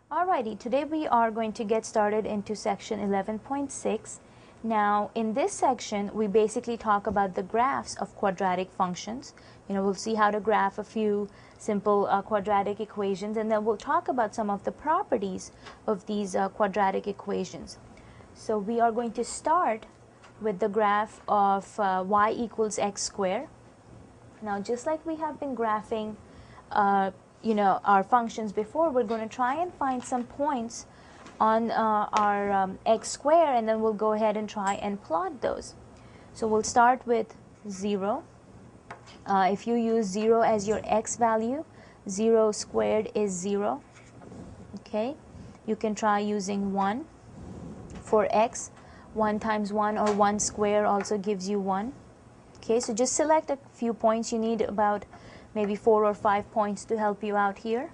Alrighty, today we are going to get started into section 11.6. Now, in this section, we basically talk about the graphs of quadratic functions. We'll see how to graph a few simple quadratic equations, and then we'll talk about some of the properties of these quadratic equations. So we are going to start with the graph of y equals x squared. Now, just like we have been graphing our functions before, we're going to try and find some points on our x square, and then we'll go ahead and try and plot those. So we'll start with 0. If you use 0 as your x value, 0 squared is 0. Okay, you can try using 1 for x. 1 times 1 or 1 square also gives you 1. Okay, so just select a few points. You need about maybe 4 or 5 points to help you out here.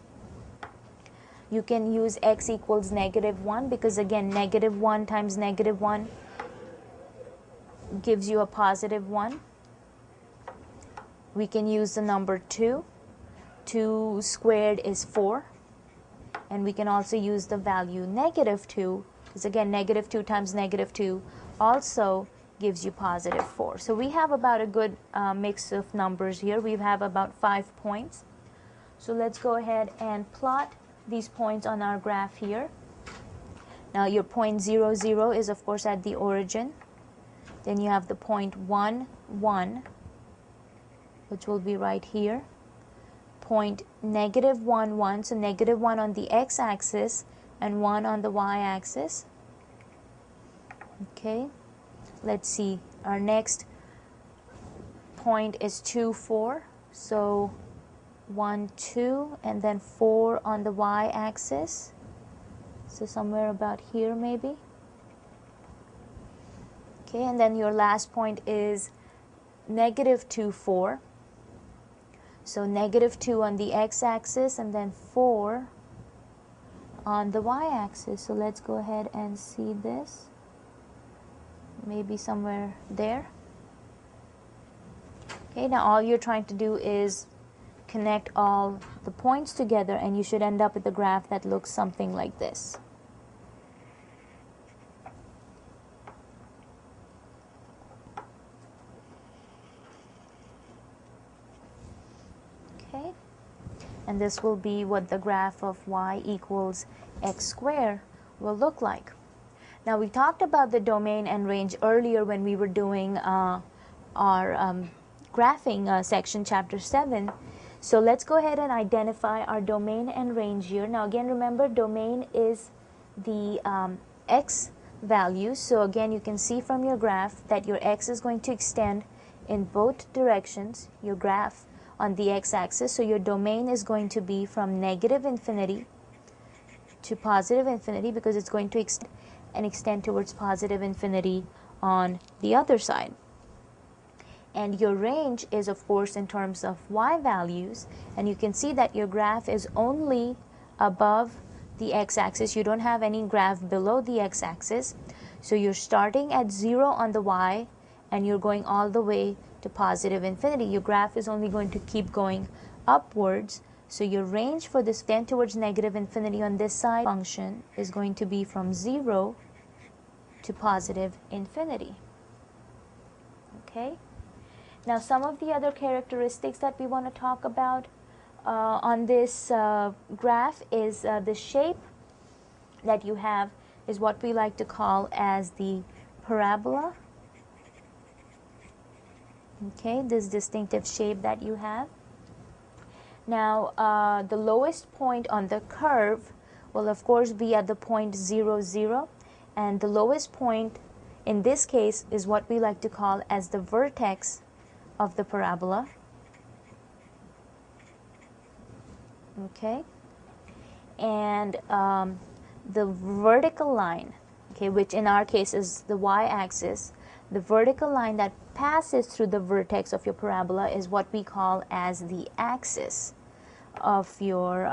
You can use x equals -1 because again -1 times -1 gives you a +1. We can use the number 2. 2 squared is 4. And we can also use the value -2 because again -2 times -2 also gives you +4. So we have about a good mix of numbers here. We have about 5 points. So let's go ahead and plot these points on our graph here. Now your point 0, 0 is of course at the origin. Then you have the point 1, 1, which will be right here. Point -1, 1, so -1 on the x-axis and 1 on the y-axis. Okay. Let's see, our next point is 2, 4. So 1, 2, and then 4 on the y-axis. So somewhere about here maybe. Okay, and then your last point is -2, 4. So -2 on the x-axis and then 4 on the y-axis. So let's go ahead and see this. Maybe somewhere there. Okay, now all you're trying to do is connect all the points together, and you should end up with a graph that looks something like this. Okay, and this will be what the graph of y equals x squared will look like. Now, we talked about the domain and range earlier when we were doing our graphing section, chapter 7. So let's go ahead and identify our domain and range here. Now, again, remember, domain is the x value. So again, you can see from your graph that your x is going to extend in both directions, your graph on the x-axis. So your domain is going to be from -infinity to +infinity because it's going to extend towards +infinity on the other side. And your range is of course in terms of y values, and you can see that your graph is only above the x-axis. You don't have any graph below the x-axis. So you're starting at 0 on the y and you're going all the way to +infinity. Your graph is only going to keep going upwards. So your range for this extend towards -infinity on this side function is going to be from 0 to +infinity. Okay. Now some of the other characteristics that we want to talk about on this graph is the shape that you have is what we like to call as the parabola. Okay, this distinctive shape that you have. Now, the lowest point on the curve will of course be at the point 0, 0, and the lowest point in this case is what we like to call as the vertex of the parabola. Okay, and the vertical line, okay, which in our case is the y-axis, the vertical line that passes through the vertex of your parabola is what we call as the axis of your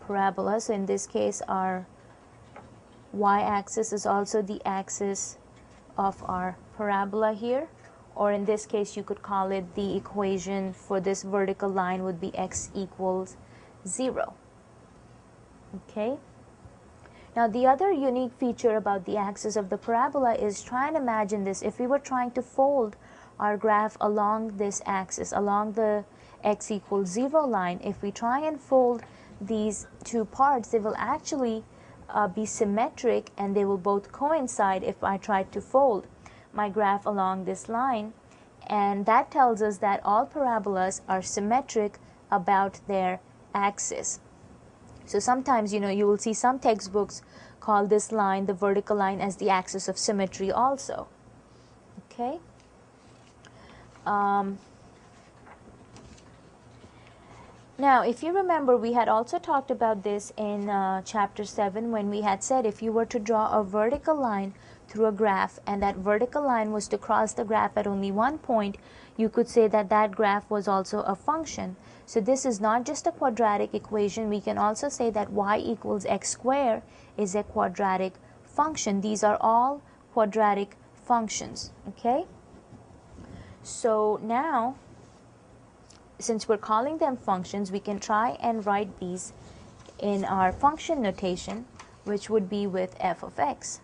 parabola. So in this case, our y-axis is also the axis of our parabola here, or in this case you could call it the equation for this vertical line would be x equals 0. Okay. Now the other unique feature about the axis of the parabola is, try and imagine this, if we were trying to fold our graph along this axis, along the x equals 0 line, if we try and fold these two parts, they will actually be symmetric, and they will both coincide if I try to fold my graph along this line. And that tells us that all parabolas are symmetric about their axis. So sometimes, you will see some textbooks call this line, the vertical line, as the axis of symmetry also. Okay. Now, if you remember, we had also talked about this in chapter 7, when we had said if you were to draw a vertical line through a graph, and that vertical line was to cross the graph at only one point, you could say that that graph was also a function. So this is not just a quadratic equation. We can also say that y equals x squared is a quadratic function. These are all quadratic functions. Okay. So now, since we're calling them functions, we can try and write these in our function notation, which would be with f of x.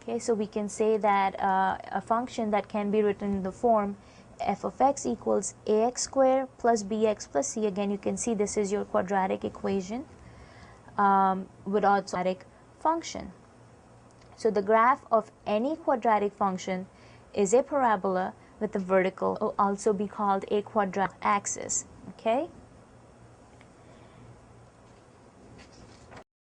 Okay, so we can say that a function that can be written in the form f of x equals ax squared plus bx plus c. Again, you can see this is your quadratic equation with also quadratic function. So the graph of any quadratic function is a parabola with a vertical, will also be called a quadratic axis. Okay.